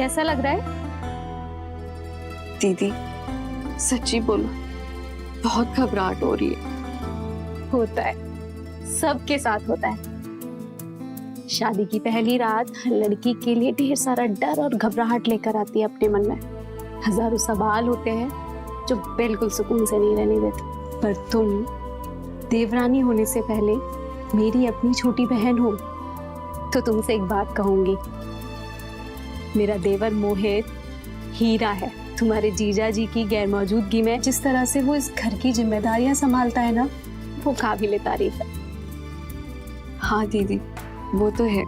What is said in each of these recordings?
कैसा लग रहा है? दीदी सच्ची बोलो, बहुत घबराहट हो रही है। होता है, सबके साथ होता है। शादी की पहली रात हर लड़की के लिए ढेर सारा डर और घबराहट लेकर आती है अपने मन में। हजारों सवाल होते हैं जो बिल्कुल सुकून से नहीं रहने देते। पर तुम देवरानी होने से पहले मेरी अपनी छोटी बहन हो, तो तुमसे एक बात कहूंगी। मेरा देवर मोहित हीरा है। तुम्हारे जीजा जी की गैर मौजूदगी में जिस तरह से वो इस घर की जिम्मेदारियां संभालता है ना, वो काबिले तारीफ है। हाँ दीदी, वो तो है।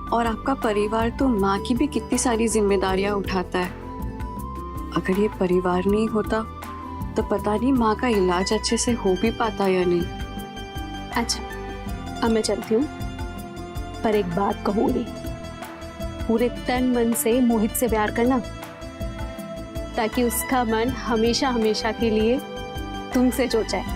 और आपका परिवार तो माँ की भी कितनी सारी जिम्मेदारियां उठाता है। अगर ये परिवार नहीं होता तो पता नहीं माँ का इलाज अच्छे से हो भी पाता या नहीं। अच्छा, अब मैं चलती हूँ, पर एक बात कहूंगी। पूरे तन मन से मोहित से प्यार करना, ताकि उसका मन हमेशा हमेशा के लिए तुमसे जुड़ जाए।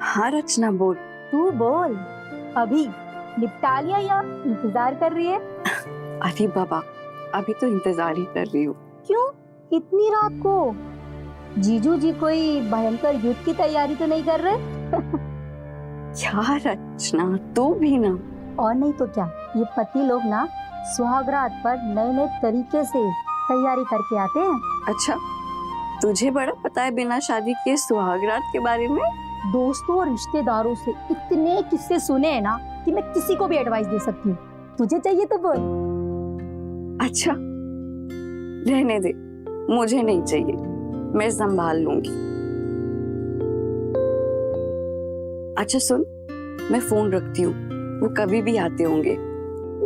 हाँ रचना बोल। तू बोल, अभी निपटा लिया या इंतजार कर रही है? अरे बाबा, अभी तो इंतजार ही कर रही हूँ। क्यों इतनी रात को? जीजू जी कोई भयंकर युद्ध की तैयारी तो नहीं कर रहे? क्या रचना, तू भी ना। और नहीं तो क्या, ये पति लोग ना सुहागरात पर नए नए तरीके से तैयारी करके आते हैं। अच्छा, तुझे बड़ा पता है बिना शादी के सुहागरात के बारे में? दोस्तों और रिश्तेदारों से इतने किस्से सुने हैं ना कि मैं किसी को भी एडवाइस दे सकती हूँ। तुझे चाहिए तो बोल। अच्छा, रहने दे, मुझे नहीं चाहिए, मैं संभाल लूंगी। अच्छा सुन, मैं फोन रखती हूँ, वो कभी भी आते होंगे,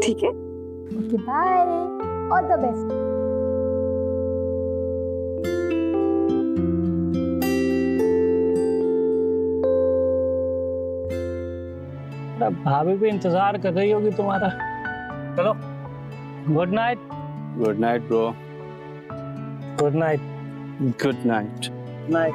ठीक है? Okay bye, all the best. भाभी भी इंतजार कर रही होगी तुम्हारा। चलो, good night. Good night bro. Good night. Good night. Night.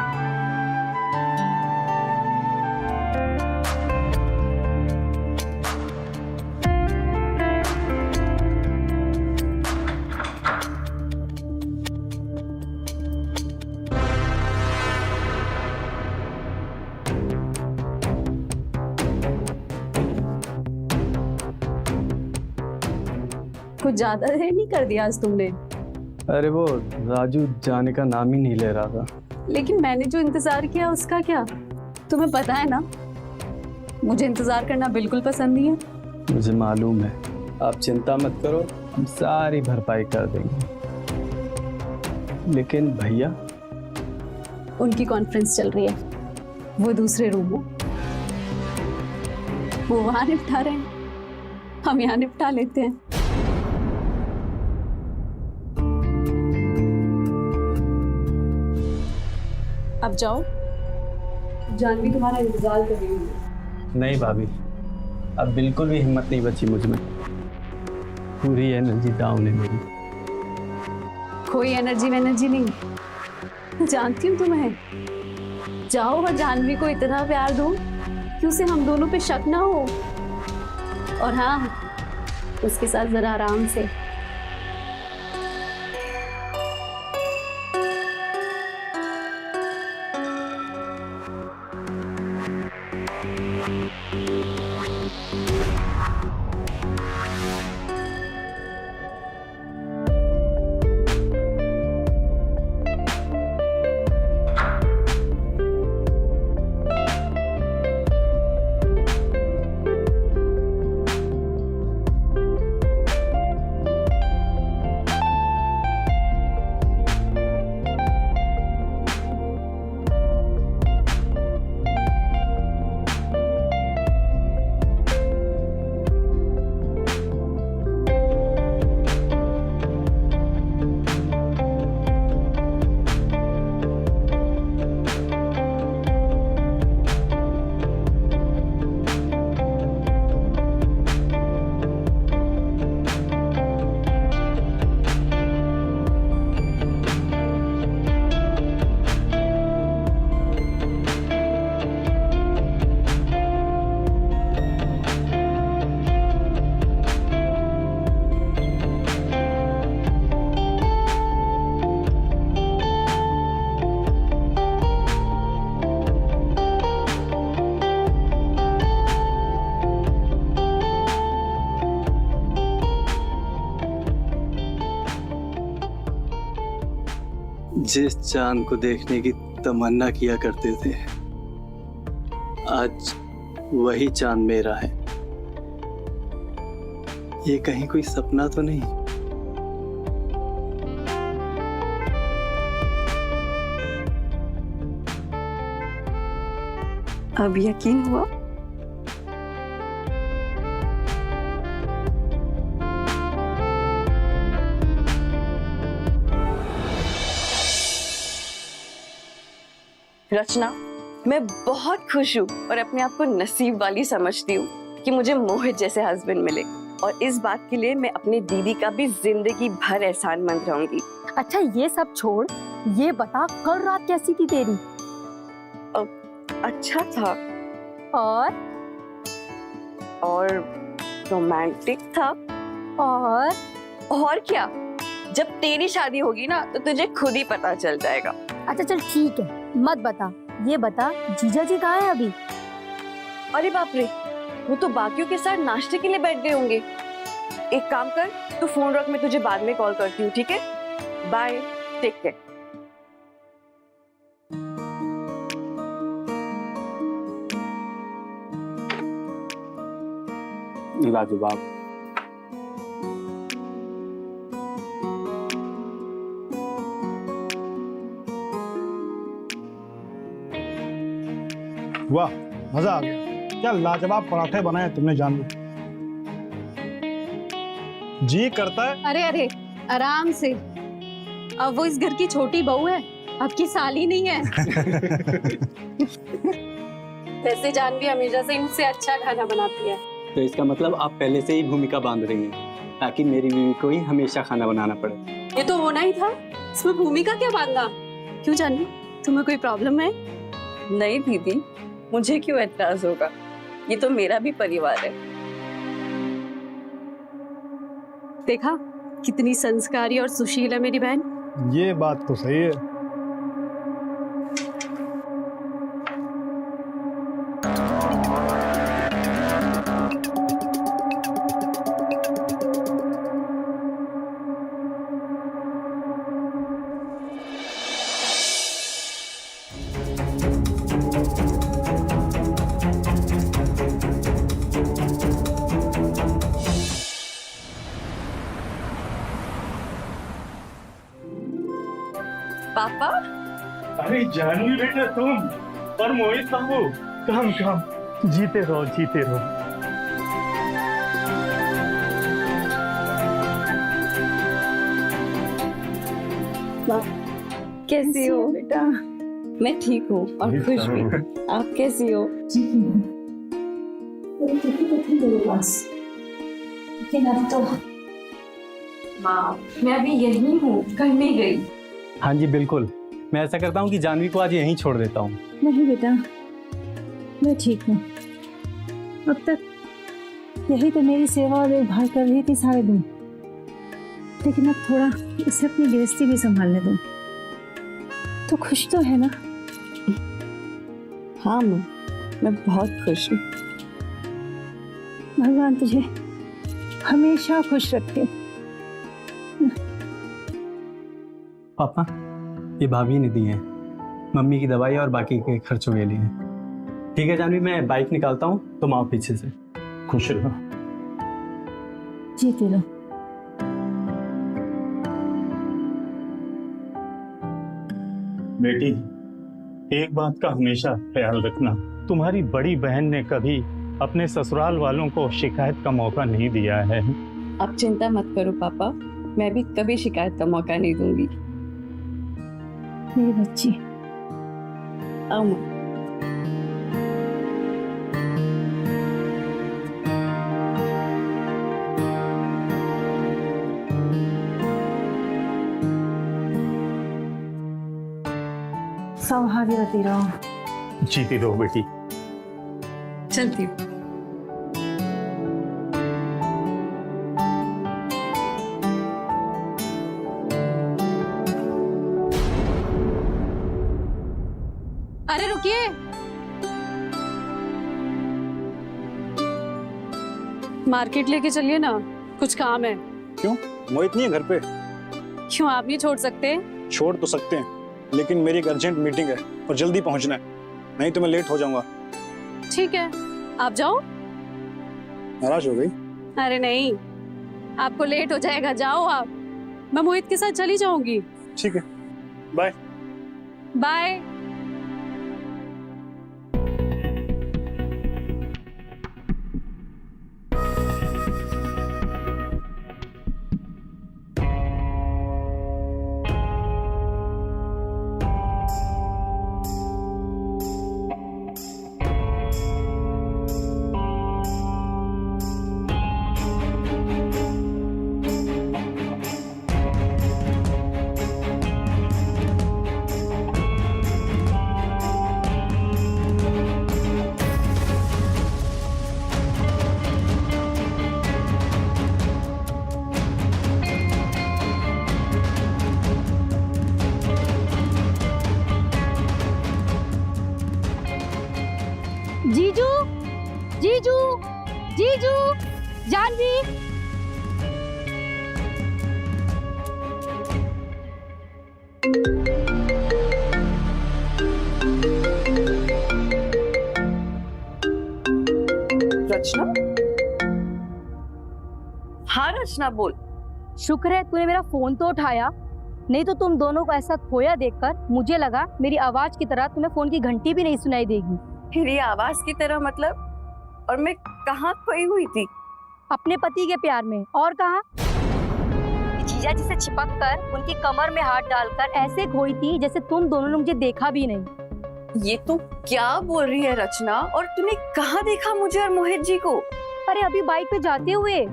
कुछ ज्यादा देर नहीं कर दिया आज तुमने। अरे वो राजू जाने का नाम ही नहीं ले रहा था। लेकिन मैंने जो इंतजार किया उसका क्या? तुम्हें पता है ना, मुझे इंतजार करना बिल्कुल पसंद नहीं है। मुझे मालूम है, आप चिंता मत करो, हम सारी भरपाई कर देंगे। लेकिन भैया? उनकी कॉन्फ्रेंस चल रही है, वो दूसरे रूम में। वो वहां निपटा रहे हैं, हम यहाँ निपटा लेते हैं। अब जाओ, जानवी तुम्हारा इंतजार कर रही है। नहीं भाभी, अब बिल्कुल भी हिम्मत नहीं बची मुझ में। पूरी एनर्जी डाउन है मेरी। कोई एनर्जी नहीं, जानती हूँ तुम्हें। जाओ और जानवी को इतना प्यार दो कि उसे हम दोनों पे शक ना हो। और हाँ, उसके साथ जरा आराम से। जिस चांद को देखने की तमन्ना किया करते थे, आज वही चांद मेरा है। ये कहीं कोई सपना तो नहीं? अब यकीन हुआ? रचना, मैं बहुत खुश हूँ और अपने आप को नसीब वाली समझती हूँ कि मुझे मोहित जैसे हस्बैंड मिले, और इस बात के लिए मैं अपनी दीदी का भी जिंदगी भर एहसानमंद रहूंगी। अच्छा ये सब छोड़, ये बता कल रात कैसी थी तेरी? अच्छा था और रोमांटिक था। और क्या, जब तेरी शादी होगी ना तो तुझे खुद ही पता चल जाएगा। अच्छा चल ठीक है, मत बता, ये बता जीजा जी कहाँ है अभी? अरे बाप रे, वो तो बाकियों के साथ नाश्ते के लिए बैठ गए होंगे। एक काम कर, तू फोन रख, मैं तुझे बाद में कॉल करती हूँ, ठीक है? Bye, take care. लाजवाब। वाह, मजा आ गया। क्या लाजवाब पराठे बनाए तुमने जानवी। जी करता है। अरे अरे आराम से, अब वो इस घर की छोटी बहू है, आपकी साली नहीं है। वैसे जानवी हमेशा से इनसे अच्छा खाना बनाती है। तो इसका मतलब आप पहले से ही भूमिका बांध रही हैं ताकि मेरी बीवी को ही हमेशा खाना बनाना पड़े। ये तो होना ही था, इसमें भूमिका क्या बांधना? क्यों जानवी, तुम्हें कोई प्रॉब्लम है? नहीं दीदी, मुझे क्यों एतराज होगा, ये तो मेरा भी परिवार है। देखा कितनी संस्कारी और सुशील है मेरी बहन। ये बात तो सही है। पापा, अरे जानवी बेटा तुम और मोहित बाबू, काम जीते रहो जीते रहो। कैसी हो बेटा? मैं ठीक हूँ और खुश भी। आप कैसी हो? माँ, मैं अभी यही हूँ, कहीं नहीं गई। हाँ जी बिल्कुल, मैं ऐसा करता हूँ कि जानवी को आज यहीं छोड़ देता हूँ। नहीं बेटा, मैं ठीक हूँ। अब तक यही तो मेरी सेवा और देखभाल कर रही थी सारे दिन, लेकिन अब थोड़ा इसे अपनी गृहस्थी भी संभालने दो। तो खुश तो है ना? हाँ माँ, मैं बहुत खुश हूँ। भगवान तुझे हमेशा खुश रखे। पापा, ये भाभी ने दी है मम्मी की दवाई और बाकी के खर्चों के लिए। ठीक है जानवी, मैं बाइक निकालता हूँ, तुम आओ पीछे से। खुश रहो। जीते रहो। बेटी, एक बात का हमेशा ख्याल रखना, तुम्हारी बड़ी बहन ने कभी अपने ससुराल वालों को शिकायत का मौका नहीं दिया है। आप चिंता मत करो पापा, मैं भी कभी शिकायत का मौका नहीं दूंगी। मेरी बच्ची। आओ माँ। सौभाग्यवती रहो। जीती रहो बेटी। चलती हूँ। अरे रुकिए, मार्केट लेके चलिए ना, कुछ काम है। क्यों, मोहित नहीं है घर पे? क्यों आप नहीं छोड़ सकते? छोड़ तो सकते हैं, लेकिन मेरी एक अर्जेंट मीटिंग है और जल्दी पहुंचना है, नहीं तो मैं लेट हो जाऊंगा। ठीक है, आप जाओ। नाराज हो गई? अरे नहीं, आपको लेट हो जाएगा, जाओ आप। मैं मोहित के साथ चली जाऊंगी। ठीक है, बाय। बाय। जीजू, जीजू, जीजू, जानवी। रचना? हाँ रचना, बोल। शुक्र है तूने मेरा फोन तो उठाया, नहीं तो तुम दोनों को ऐसा खोया देखकर मुझे लगा मेरी आवाज की तरह तुम्हें फोन की घंटी भी नहीं सुनाई देगी। तेरी आवाज की तरह मतलब? और मैं कहाँ खोई हुई थी? अपने पति के प्यार में, और कहाँ? जीजा जी से चिपक कर उनकी कमर में हाथ डालकर ऐसे खोई थी जैसे तुम दोनों ने मुझे देखा भी नहीं। ये तू क्या बोल रही है रचना? और तूने कहाँ देखा मुझे और मोहित जी को? अरे अभी बाइक पे जाते हुए।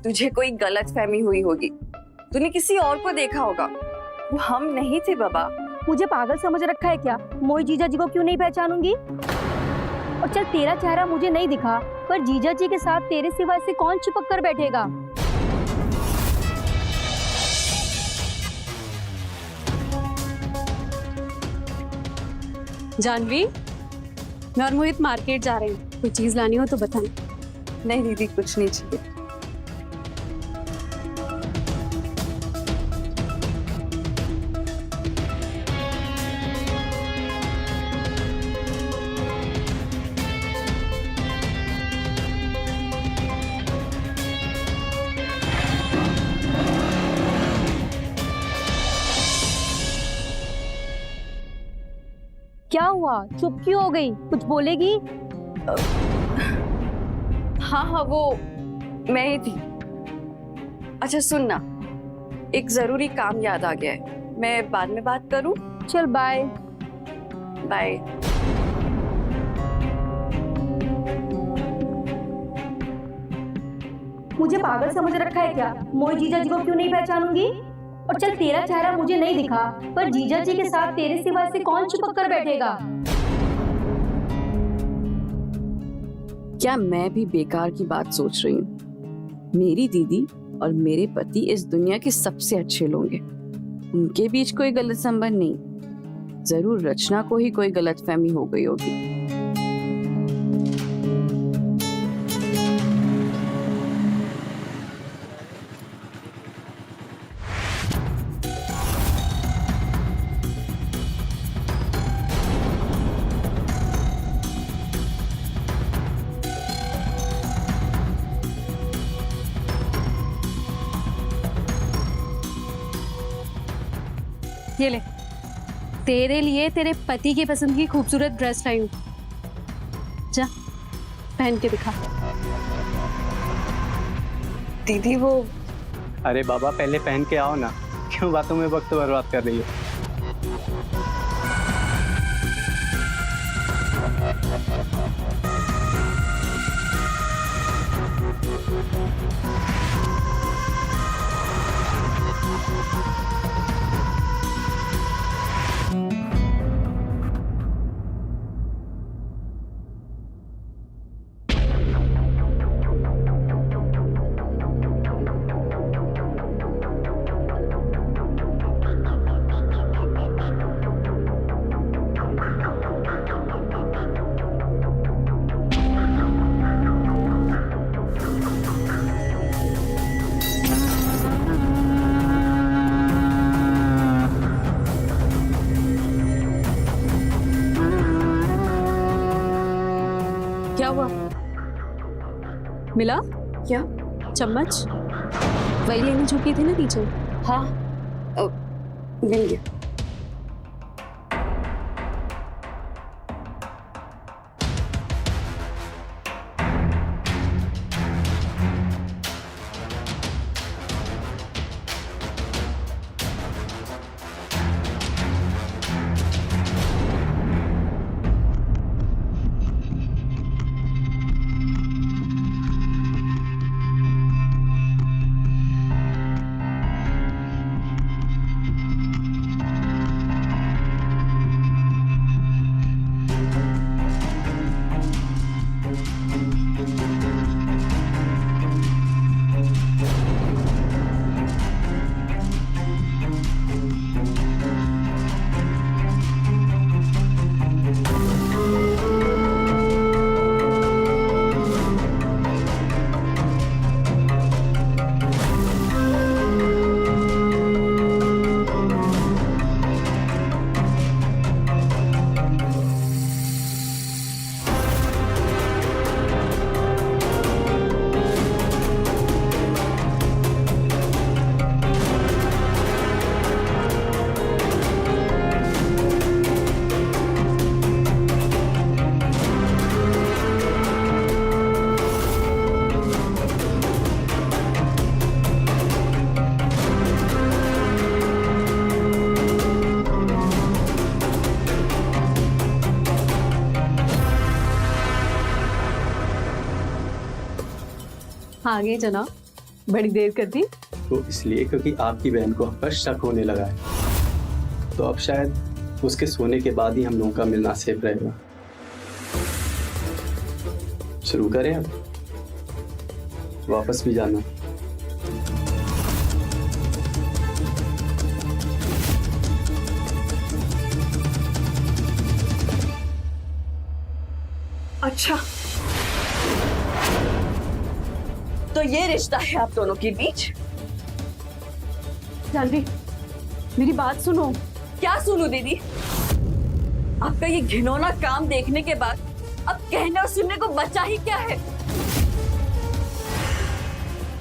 तुझे कोई गलतफहमी हुई होगी, तूने किसी और को देखा होगा, वो हम नहीं थे बाबा। मुझे पागल समझ रखा है क्या? मोहित जीजा जी को क्यों नहीं पहचानूंगी? और चल तेरा चेहरा मुझे नहीं दिखा, पर जीजा जी के साथ तेरे सिवा से कौन चिपक कर बैठेगा? जानवी, मैं और मोहित मार्केट जा रहे हैं, कोई चीज लानी हो तो बताना। नहीं दीदी, कुछ नहीं चाहिए। क्या हुआ, चुप क्यों हो गई? कुछ बोलेगी? हाँ हाँ, वो मैं ही थी। अच्छा सुन ना, एक जरूरी काम याद आ गया है, मैं बाद में बात करूं? चल बाय। बाय। मुझे पागल समझ रखा है क्या? मोहित जीजा जी को क्यों नहीं पहचानूंगी? और चल तेरा चेहरा मुझे नहीं दिखा, पर जीजा जी के साथ तेरे सिवा से कौन चिपक कर बैठेगा? क्या मैं भी बेकार की बात सोच रही हूँ? मेरी दीदी और मेरे पति इस दुनिया के सबसे अच्छे लोग हैं, उनके बीच कोई गलत संबंध नहीं। जरूर रचना को ही कोई गलतफहमी हो गई होगी। ये ले, तेरे लिए तेरे पति की पसंद की खूबसूरत ड्रेस लाई हूँ, जा पहन के दिखा। दीदी वो अरे बाबा, पहले पहन के आओ ना, क्यों बातों में वक्त बर्बाद कर रही हो? क्या हुआ? मिला क्या? चम्मच वही लेने झुकी थी ना नीचे? हाँ, मिल गया। आ गए जनाब, बड़ी देर कर दी। तो इसलिए क्योंकि आपकी बहन को हम पर शक होने लगा है, तो अब शायद उसके सोने के बाद ही हम लोगों का मिलना सेफ रहेगा। शुरू करें अब? वापस भी जाना? अच्छा, तो ये रिश्ता है आप दोनों के बीच? जानवी, मेरी बात सुनो। क्या सुनूं दीदी? आपका ये घिनौना काम देखने के बाद अब कहने और सुनने को बचा ही क्या है?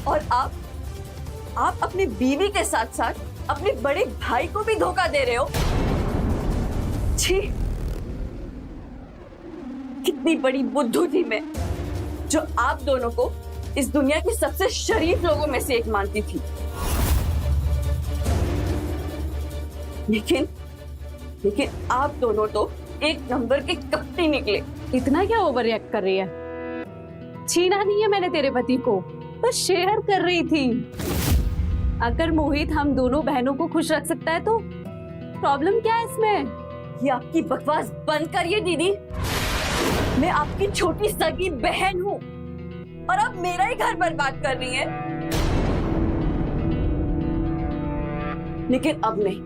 और आप अपनी बीवी के साथ साथ अपने बड़े भाई को भी धोखा दे रहे हो। छी, कितनी बड़ी बुद्धू थी मैं, जो आप दोनों को इस दुनिया के सबसे शरीफ लोगों में से एक मानती थी। लेकिन आप दोनों तो एक नंबर के कपटी निकले। इतना क्या ओवर रिएक्ट कर रही है? छीना नहीं है मैंने तेरे पति को, तो शेयर कर रही थी। अगर मोहित हम दोनों बहनों को खुश रख सकता है तो प्रॉब्लम क्या है इसमें? ये आपकी बकवास बंद करिए दीदी। मैं आपकी छोटी सगी बहन हूँ और आप मेरा ही घर बर्बाद कर रही हैं। लेकिन अब नहीं,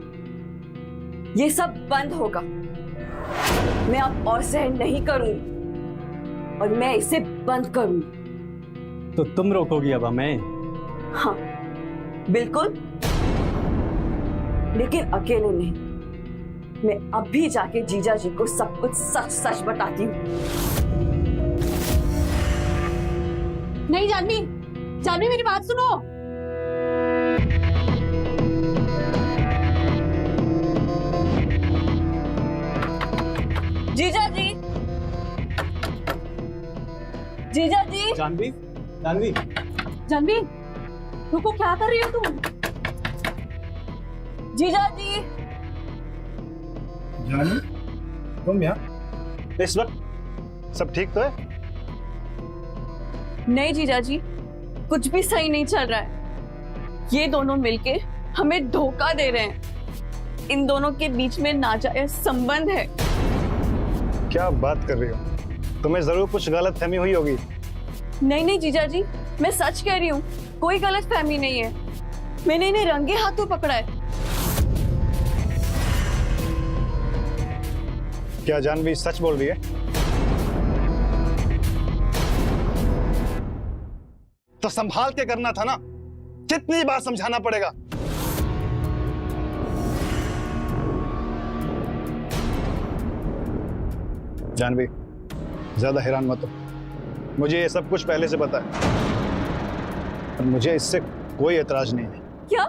ये सब बंद होगा। मैं अब और सहन नहीं करूंगी और मैं इसे बंद करूंगी। तो तुम रोकोगी अब हमें? हाँ, बिल्कुल, लेकिन अकेले नहीं। मैं अभी जाके जीजा जी को सब कुछ सच सच बताती हूँ। नहीं जानवी, मेरी बात सुनो। जीजा जी, जीजा जी। जानवी, जानवी, रुको, क्या कर रही हो तुम? जीजा जी। जानवी, तुम यहाँ इस वक्त सब ठीक तो है? नहीं जीजा जी, कुछ भी सही नहीं चल रहा है। ये दोनों मिलके हमें धोखा दे रहे हैं। इन दोनों के बीच में नाजायज संबंध है। क्या बात कर रही हो? तुम्हें जरूर कुछ गलत फहमी हुई होगी। नहीं जीजा जी, मैं सच कह रही हूँ, कोई गलत फहमी नहीं है। मैंने इन्हें रंगे हाथों पकड़ा है। क्या जानवी सच बोल रही है? तो संभाल के करना था ना, कितनी बार समझाना पड़ेगा? जानवी, ज्यादा हैरान मत हो, मुझे ये सब कुछ पहले से पता है और मुझे इससे कोई एतराज नहीं है। क्या?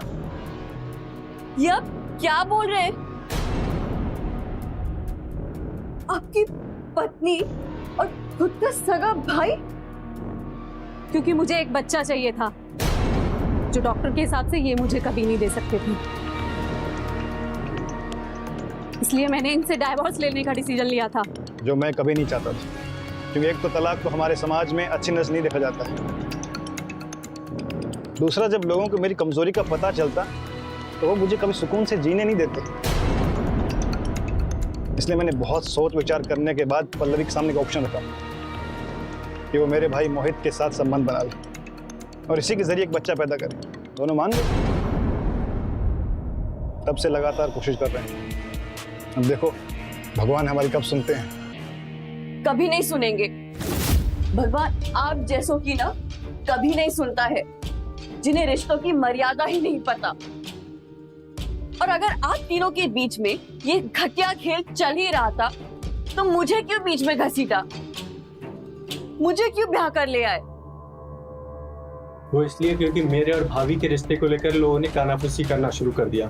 ये आप क्या बोल रहे हैं? आपकी पत्नी और खुद का सगा भाई? क्योंकि मुझे एक बच्चा चाहिए था जो डॉक्टर के हिसाब से ये मुझे कभी नहीं दे सकते थे, इसलिए मैंने इनसे डाइवोर्स लेने का डिसीजन लिया था। जो मैं कभी नहीं चाहता था, क्योंकि एक तो तलाक तो हमारे समाज में अच्छी नजर नहीं देखा जाता है, दूसरा जब लोगों को मेरी कमजोरी का पता चलता तो वो मुझे कभी सुकून से जीने नहीं देते। इसलिए मैंने बहुत सोच विचार करने के बाद पल्लवी के सामने एक ऑप्शन रखा कि वो मेरे भाई मोहित के साथ संबंध बना ले और इसी के जरिए एक बच्चा पैदा करे। दोनों मान गए। तब से लगातार कोशिश कर रहे हैं। अब देखो भगवान हमारी कब सुनते हैं। कभी नहीं सुनेंगे। भगवान आप जैसों की ना कभी नहीं सुनता है, जिन्हें रिश्तों की मर्यादा ही नहीं पता। और अगर आप तीनों के बीच में ये घटिया खेल चल ही रहा था तो मुझे क्यों बीच में घसीटा? मुझे क्यों ब्याह कर ले आए? वो इसलिए क्योंकि मेरे और भाभी के रिश्ते को लेकर लोगों ने कानाफूसी करना शुरू कर दिया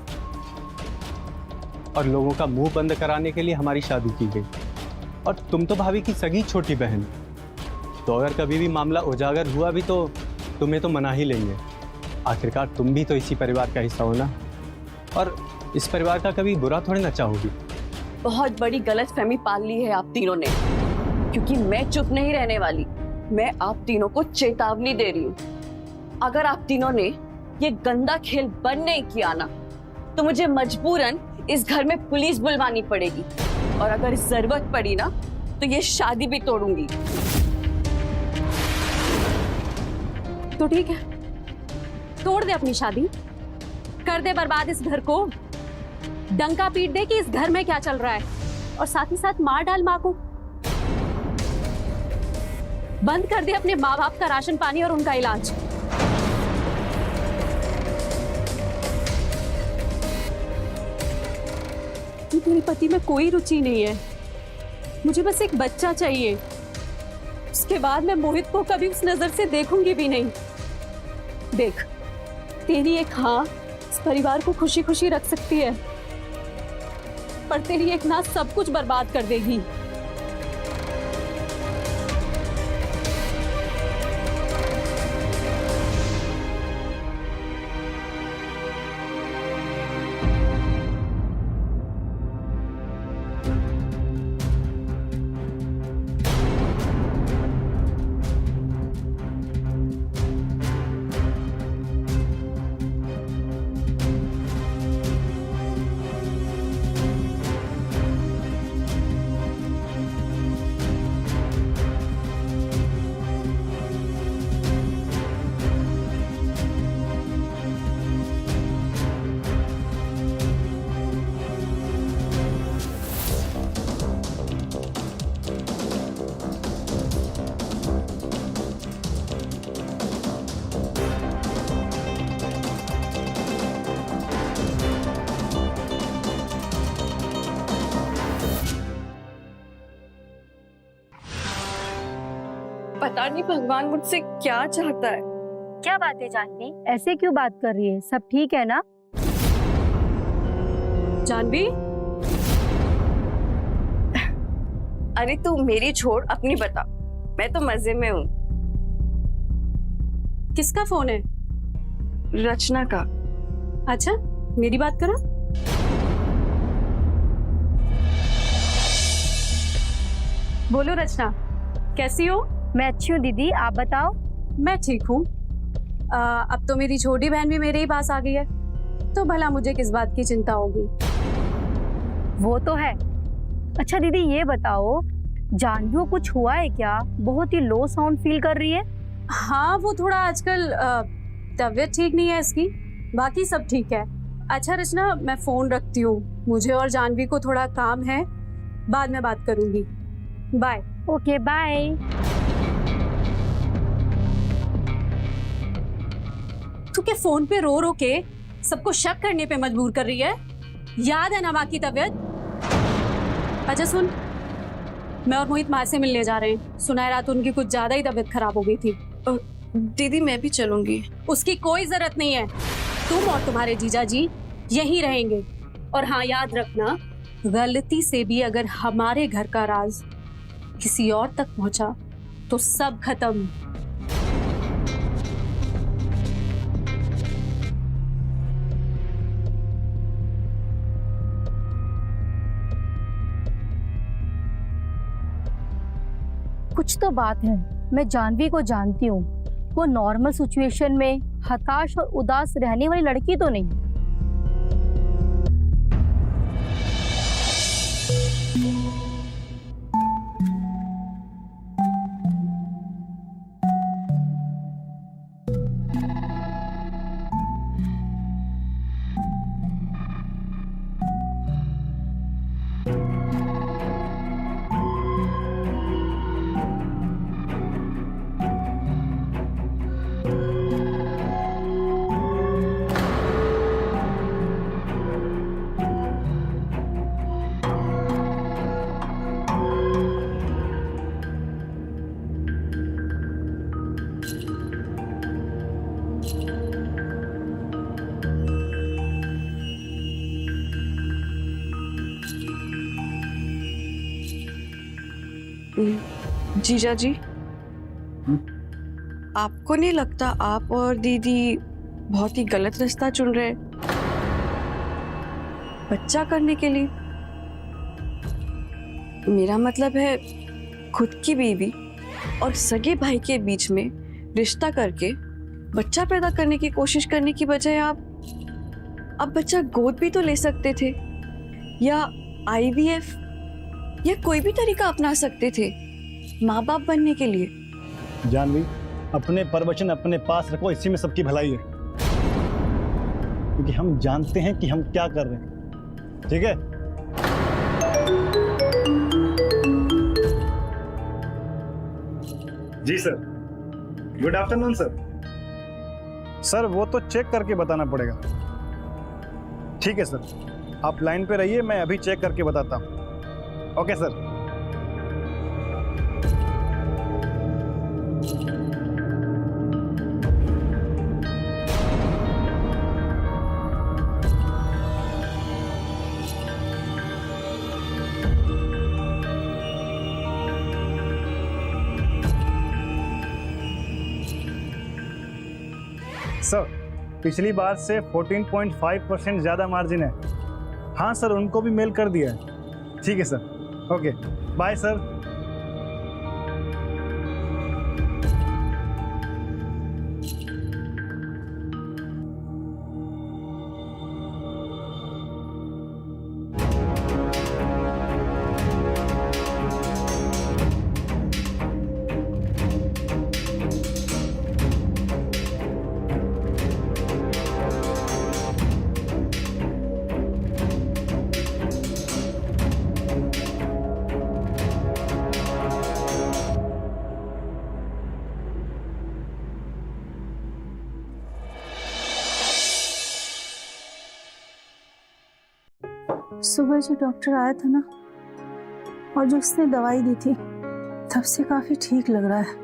और लोगों का मुंह बंद कराने के लिए हमारी शादी की गई। और तुम तो भाभी की सगी छोटी बहन, तो अगर कभी भी मामला उजागर हुआ भी तो तुम्हें तो मना ही लेंगे। आखिरकार तुम भी तो इसी परिवार का हिस्सा हो ना, और इस परिवार का कभी बुरा थोड़ी ना चाहोगी। बहुत बड़ी गलतफहमी पाल ली है आप तीनों ने, क्योंकि मैं चुप नहीं रहने वाली। मैं आप तीनों को चेतावनी दे रही हूँ। अगर आप तीनों ने ये गंदा खेल बंद नहीं किया ना तो मुझे मजबूरन इस घर में पुलिस बुलवानी पड़ेगी, और अगर जरूरत पड़ी ना तो ये शादी भी तोड़ूंगी। तो ठीक है, तोड़ दे अपनी शादी, कर दे बर्बाद इस घर को, डंका पीट दे कि इस घर में क्या चल रहा है, और साथ ही साथ मार डाल माँ को। बंद कर दे अपने माँ बाप का राशन पानी और उनका इलाज। मेरे पति में कोई रुचि नहीं है, मुझे बस एक बच्चा चाहिए। उसके बाद मैं मोहित को कभी उस नजर से देखूंगी भी नहीं। देख, तेरी एक हाँ इस परिवार को खुशी खुशी रख सकती है, पर तेरी एक ना सब कुछ बर्बाद कर देगी। पता नहीं भगवान मुझसे क्या चाहता है। क्या बात है जानवी, ऐसे क्यों बात कर रही है? सब ठीक है ना? जानवी, अरे तू मेरी छोड़, अपनी बता। मैं तो मजे में हूँ। किसका फोन है? रचना का। अच्छा, मेरी बात करो। बोलो रचना, कैसी हो? मैं अच्छी हूँ दीदी, आप बताओ। मैं ठीक हूँ। अब तो मेरी छोटी बहन भी मेरे ही पास आ गई है, तो भला मुझे किस बात की चिंता होगी। वो तो है। अच्छा दीदी ये बताओ, जानवी को कुछ हुआ है क्या? बहुत ही लो साउंड फील कर रही है। हाँ, वो थोड़ा आजकल तबीयत ठीक नहीं है इसकी, बाकी सब ठीक है। अच्छा रचना, मैं फोन रखती हूँ, मुझे और जानवी को थोड़ा काम है, बाद में बात करूंगी। बाय। Okay bye. तू क्या फोन पे रो रो के सबको शक करने पे मजबूर कर रही है? याद है ना माँ की तबीयत? अच्छा सुन, मैं और मोहित माँ से मिलने जा रहे हैं। सुना है रात उनकी कुछ ज्यादा ही तबीयत खराब हो गई थी। दीदी मैं भी चलूंगी। उसकी कोई जरूरत नहीं है, तुम और तुम्हारे जीजा जी यहीं रहेंगे। और हाँ, याद रखना, गलती से भी अगर हमारे घर का राज किसी और तक पहुंचा तो सब खत्म। कुछ तो बात है। मैं जानवी को जानती हूँ, वो नॉर्मल सिचुएशन में हताश और उदास रहने वाली लड़की तो नहीं। जीजा जी, आपको नहीं लगता आप और दीदी बहुत ही गलत रास्ता चुन रहे हैं बच्चा करने के लिए? मेरा मतलब है, खुद की बीवी और सगे भाई के बीच में रिश्ता करके बच्चा पैदा करने की कोशिश करने की बजाय आप बच्चा गोद भी तो ले सकते थे, या IVF या कोई भी तरीका अपना सकते थे माँ बाप बनने के लिए। जानवी, अपने प्रवचन अपने पास रखो, इसी में सबकी भलाई है, क्योंकि हम जानते हैं कि हम क्या कर रहे हैं। ठीक है? जी sir. Good afternoon sir. Sir वो तो चेक करके बताना पड़ेगा। ठीक है सर, आप लाइन पे रहिए, मैं अभी चेक करके बताता हूँ। Okay sir. सर, पिछली बार से 14.5% ज़्यादा मार्जिन है। हाँ सर, उनको भी मेल कर दिया है। ठीक है सर, ओके, बाय सर। सुबह जो डॉक्टर आया था ना, और जो उसने दवाई दी थी, तब से काफी ठीक लग रहा है।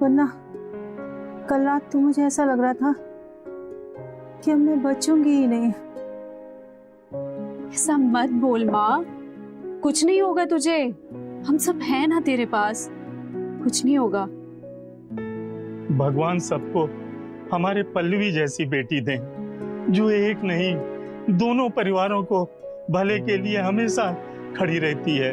वरना कल रात तो मुझे ऐसा लग रहा था कि अब मैं बचूंगी ही नहीं। ऐसा मत बोल माँ, कुछ नहीं होगा तुझे, हम सब हैं ना तेरे पास, कुछ नहीं होगा। भगवान सबको हमारे पल्लवी जैसी बेटी दें, जो एक नहीं दोनों परिवारों को भले के लिए हमेशा खड़ी रहती है।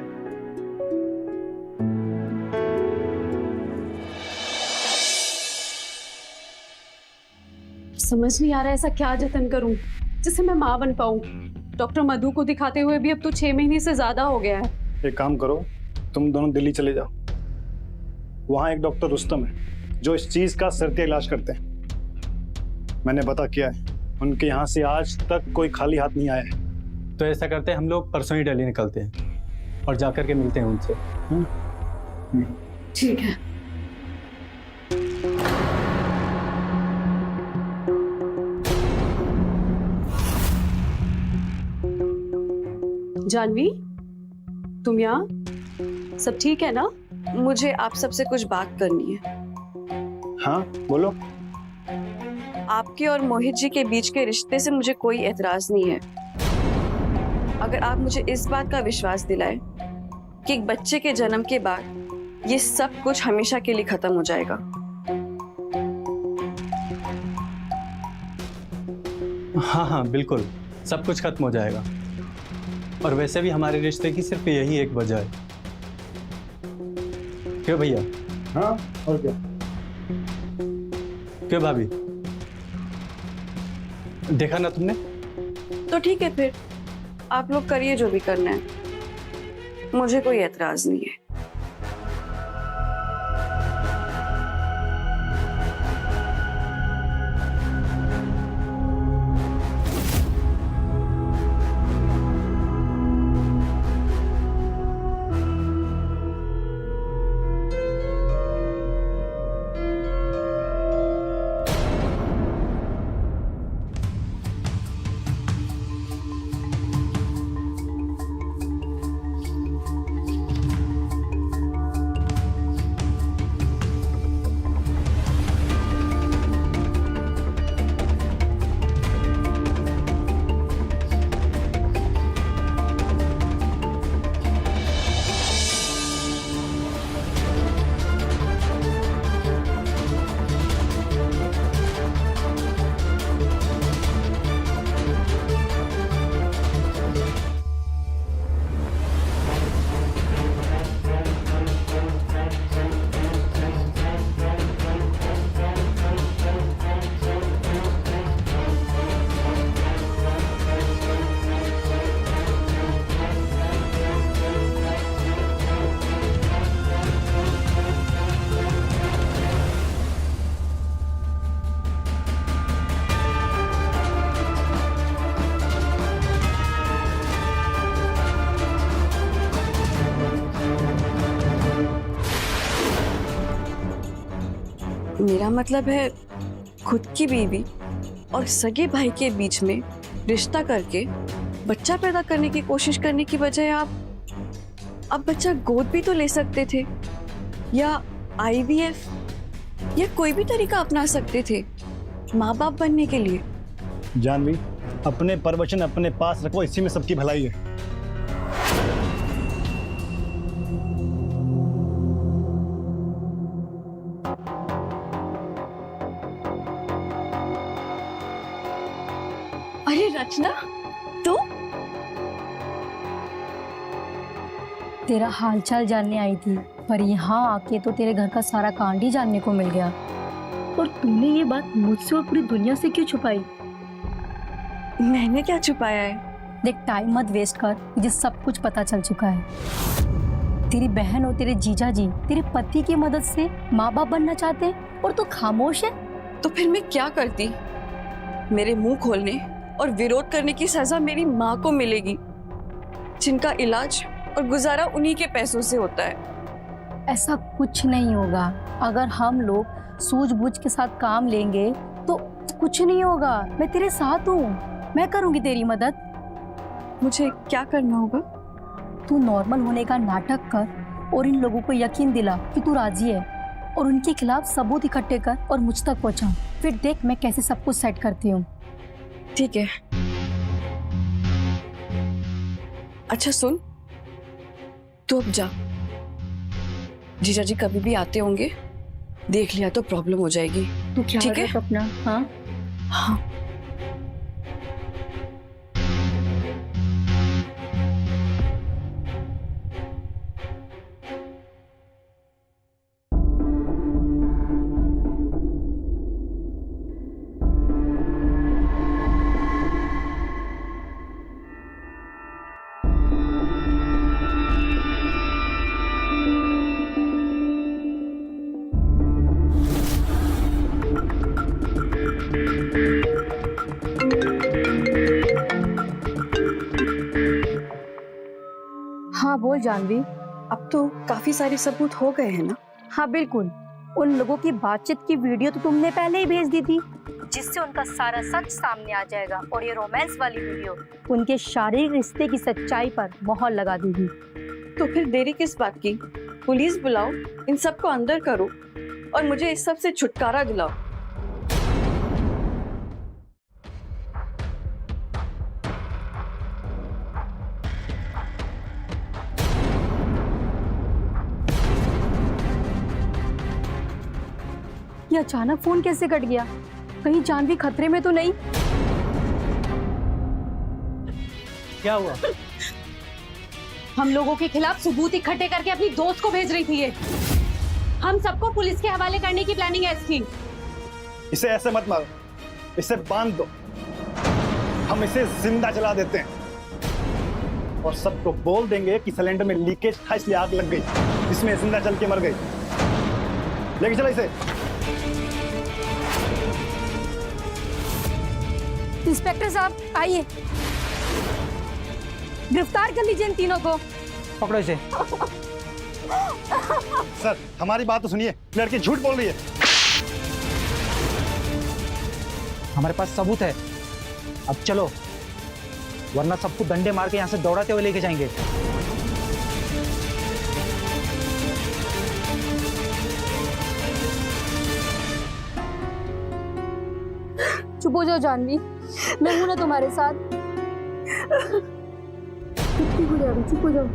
समझ नहीं आ रहा ऐसा क्या जतन करूं जिससे मैं माँ बन पाऊं। डॉक्टर मधु को दिखाते हुए भी अब तो 6 महीने से ज्यादा हो गया है। एक काम करो, तुम दोनों दिल्ली चले जाओ। वहाँ एक डॉक्टर रुस्तम है जो इस चीज का सर इलाज करते हैं। मैंने पता किया है, उनके यहाँ से आज तक कोई खाली हाथ नहीं आया है। तो ऐसा करते हैं, हम लोग परसों ही दिल्ली निकलते हैं और जाकर के मिलते हैं उनसे। ठीक है। जानवी, तुम यहाँ? सब ठीक है ना? मुझे आप सबसे कुछ बात करनी है। हाँ बोलो। आपके और मोहित जी के बीच के रिश्ते से मुझे कोई एतराज नहीं है, अगर आप मुझे इस बात का विश्वास दिलाए कि एक बच्चे के जन्म के बाद ये सब कुछ हमेशा के लिए खत्म हो जाएगा। हाँ हाँ बिल्कुल, सब कुछ खत्म हो जाएगा। और वैसे भी हमारे रिश्ते की सिर्फ यही एक वजह है। क्यों भैया? हाँ और क्या? क्यों भाभी, देखा ना तुमने? तो ठीक है, फिर आप लोग करिए जो भी करना है, मुझे कोई एतराज नहीं है। मेरा मतलब है, खुद की बीवी और सगे भाई के बीच में रिश्ता करके बच्चा पैदा करने की कोशिश करने की बजाय आप बच्चा गोद भी तो ले सकते थे, या IVF या कोई भी तरीका अपना सकते थे माँ बाप बनने के लिए। जानवी, अपने प्रवचन अपने पास रखो, इसी में सबकी भलाई है। अरे रचना, तू? तेरा हालचाल जानने आई थी, पर यहाँ आके तो तेरे घर का सारा कांड ही जानने को मिल गया। और तूने ये बात मुझसे और पूरी दुनिया से क्यों छुपाई? मैंने क्या छुपाया है? देख, टाइम मत वेस्ट कर, मुझे सब कुछ पता चल चुका है। तेरी बहन और तेरे जीजा जी तेरे पति की मदद से माँ बाप बनना चाहते हैं और तू खामोश है। तो फिर मैं क्या करती? मेरे मुंह खोलने और विरोध करने की सजा मेरी माँ को मिलेगी, जिनका इलाज और गुजारा उन्हीं के पैसों से होता है। ऐसा कुछ नहीं होगा। अगर हम लोग सूझबूझ के साथ काम लेंगे तो कुछ नहीं होगा। मैं तेरे साथ हूँ, मैं करूँगी तेरी मदद। मुझे क्या करना होगा? तू नॉर्मल होने का नाटक कर और इन लोगों को यकीन दिला कि तू राजी है, और उनके खिलाफ सबूत इकट्ठे कर और मुझ तक पहुँचा। फिर देख मैं कैसे सब कुछ सेट करती हूँ। ठीक है। अच्छा सुन, तू अब जा। जीजा जी कभी भी आते होंगे, देख लिया तो प्रॉब्लम हो जाएगी। तू क्या ठीक है अपना? हाँ हाँ। हाँ बोल जानवी। अब तो काफी सारे सबूत हो गए हैं ना? हाँ बिल्कुल। उन लोगों की बातचीत की वीडियो तो तुमने पहले ही भेज दी थी, जिससे उनका सारा सच सामने आ जाएगा, और ये रोमांस वाली वीडियो उनके शारीरिक रिश्ते की सच्चाई पर मोहर लगा देगी। तो फिर देरी किस बात की? पुलिस बुलाओ, इन सबको अंदर करो और मुझे इस सब से छुटकारा दिलाओ। ये अचानक फोन कैसे कट गया? कहीं जानवी खतरे में तो नहीं? क्या हुआ? हम लोगों के खिलाफ सबूत इकट्ठे करके अपनी दोस्त को भेज रही थी ये। हम सबको पुलिस के हवाले करने की प्लानिंग है इसकी। इसे ऐसे मत मारो, इसे बांध दो, हम इसे जिंदा जला देते हैं और सबको बोल देंगे कि सिलेंडर में लीकेज था इसलिए आग लग गई, इसमें जिंदा जल के मर गई। लेके चलो इसे। इंस्पेक्टर साहब आइए, गिरफ्तार कर लीजिए इन तीनों को। पकड़ो इसे। सर हमारी बात तो सुनिए, लड़की झूठ बोल रही है। हमारे पास सबूत है, अब चलो वरना सबको डंडे मार के यहाँ से दौड़ाते हुए लेके जाएंगे। चुप हो जाओ जानवी, मैं हूं ना तुम्हारे साथ। चुप हो जाओ, चुप हो जाओ।